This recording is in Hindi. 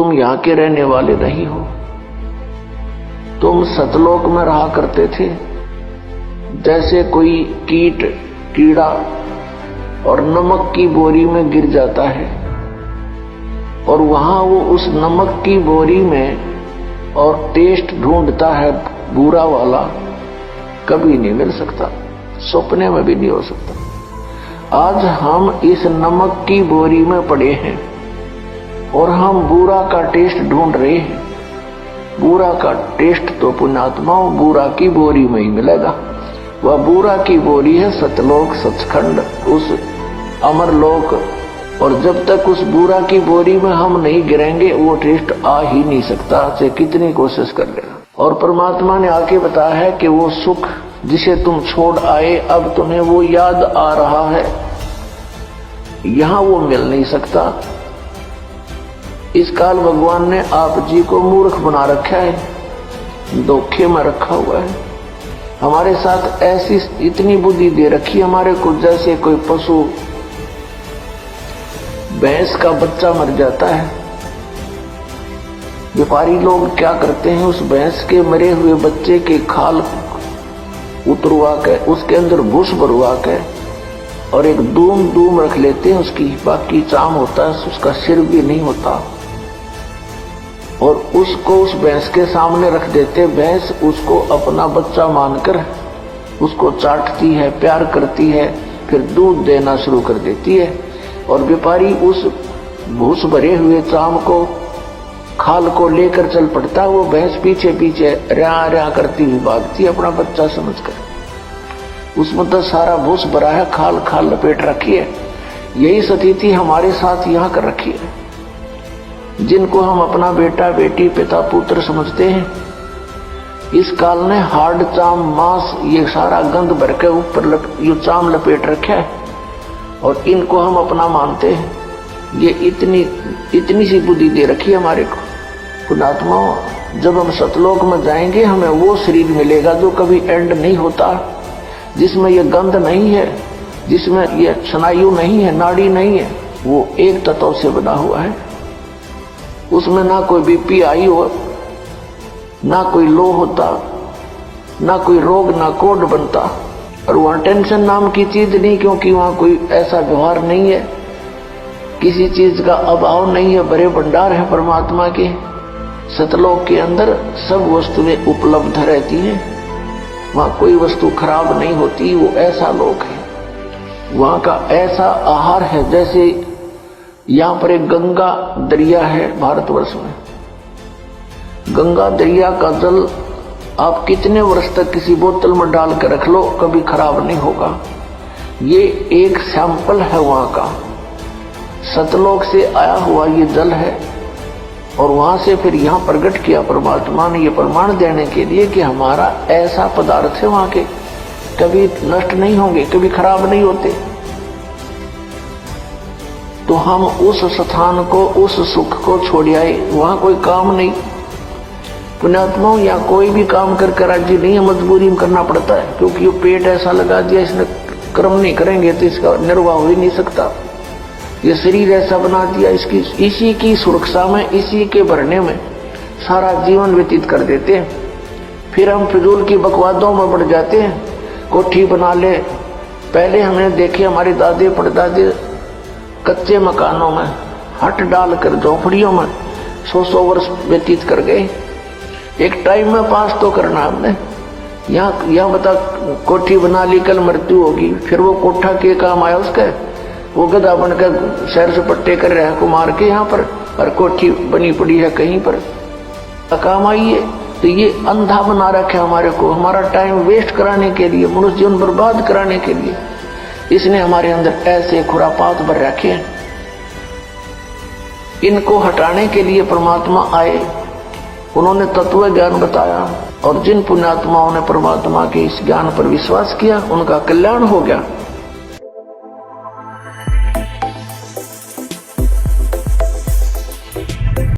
तुम यहाँ के रहने वाले नहीं हो, तुम सतलोक में रहा करते थे। जैसे कोई कीट कीड़ा और नमक की बोरी में गिर जाता है और वहां वो उस नमक की बोरी में और टेस्ट ढूंढता है बुरा वाला, कभी नहीं मिल सकता, सपने में भी नहीं हो सकता। आज हम इस नमक की बोरी में पड़े हैं और हम बुरा का टेस्ट ढूंढ रहे हैं। बुरा का टेस्ट तो पुण्यात्माओं बुरा की बोरी में ही मिलेगा। वह बुरा की बोरी है सतलोक, सचखंड, उस अमरलोक। और जब तक उस बुरा की बोरी में हम नहीं गिरेंगे वो टेस्ट आ ही नहीं सकता, चाहे कितनी कोशिश कर लेना। और परमात्मा ने आके बताया है कि वो सुख जिसे तुम छोड़ आए अब तुम्हें वो याद आ रहा है, यहां वो मिल नहीं सकता। इस काल भगवान ने आप जी को मूर्ख बना रखा है, धोखे में रखा हुआ है। हमारे साथ ऐसी इतनी बुद्धि दे रखी हमारे को, जैसे कोई पशु भैंस का बच्चा मर जाता है, व्यापारी लोग क्या करते हैं, उस भैंस के मरे हुए बच्चे के खाल उतरवा के उसके अंदर भूस भरवा के और एक दूम रख लेते हैं उसकी, बाकी चाम होता है, उसका सिर भी नहीं होता, और उसको उस भैंस के सामने रख देते। भैंस उसको अपना बच्चा मानकर उसको चाटती है, प्यार करती है, फिर दूध देना शुरू कर देती है। और व्यापारी उस भूस भरे हुए चाम को, खाल को लेकर चल पड़ता है। वो भैंस पीछे पीछे रया करती हुई भागती है अपना बच्चा समझकर। उसमें तो सारा भूस भरा है, खाल लपेट रखी है। यही स्थिति हमारे साथ यहाँ कर रखी है। जिनको हम अपना बेटा बेटी पिता पुत्र समझते हैं, इस काल ने हार्ड चाम मांस ये सारा गंद भर के ऊपर ये चाम लपेट रखा है और इनको हम अपना मानते हैं। ये इतनी सी बुद्धि दे रखी है हमारे को। पुण्यात्माओं, जब हम सतलोक में जाएंगे हमें वो शरीर मिलेगा जो कभी एंड नहीं होता, जिसमें ये गंध नहीं है, जिसमें ये स्नायु नहीं है, नाड़ी नहीं है। वो एक तत्व से बना हुआ है। उसमें ना कोई बीपी आई हो, ना कोई लो होता, ना कोई रोग, ना कोड बनता। और वहां टेंशन नाम की चीज नहीं, क्योंकि वहां कोई ऐसा व्यवहार नहीं है, किसी चीज का अभाव नहीं है, बड़े भंडार है परमात्मा के। सतलोक के अंदर सब वस्तुएं उपलब्ध रहती हैं, वहां कोई वस्तु खराब नहीं होती। वो ऐसा लोक है, वहां का ऐसा आहार है। जैसे यहाँ पर एक गंगा दरिया है भारतवर्ष में। गंगा दरिया का जल आप कितने वर्ष तक किसी बोतल में डाल कर रख लो, कभी खराब नहीं होगा। ये एक सैंपल है वहां का, सतलोक से आया हुआ ये जल है। और वहां से फिर यहाँ प्रकट किया परमात्मा ने, ये प्रमाण देने के लिए कि हमारा ऐसा पदार्थ है वहां के, कभी नष्ट नहीं होंगे, कभी खराब नहीं होते। तो हम उस स्थान को, उस सुख को छोड़ आए, वहां कोई काम नहीं। पुण्यात्माओं, या कोई भी काम कर राज्य नहीं है, मजबूरी में करना पड़ता है, क्योंकि ये पेट ऐसा लगा दिया, इसने कर्म नहीं करेंगे तो इसका निर्वाह हो ही नहीं सकता। ये शरीर ऐसा बना दिया, इसी की सुरक्षा में, इसी के भरने में सारा जीवन व्यतीत कर देते हैं। फिर हम फिजूल की बकवादों में बढ़ जाते हैं। कोठी बना ले, पहले हमने देखे हमारे दादे परदादे कच्चे मकानों में हट डालकर झोपड़ियों में 100 वर्ष व्यतीत कर गए। एक टाइम में पास तो करना हमने। यहाँ बता, कोठी बना ली, कल मृत्यु होगी, फिर वो कोठा के काम आया उसका, वो गधा बनकर शहर से पट्टे कर रहा है को मार के यहाँ पर, और कोठी बनी पड़ी है कहीं पर, काम आई है। तो ये अंधा बना रखे हमारे को, हमारा टाइम वेस्ट कराने के लिए, मनुष्य जीवन बर्बाद कराने के लिए इसने हमारे अंदर ऐसे खुरापात भर रखे हैं। इनको हटाने के लिए परमात्मा आए, उन्होंने तत्व ज्ञान बताया, और जिन पुण्यात्माओं ने परमात्मा के इस ज्ञान पर विश्वास किया उनका कल्याण हो गया।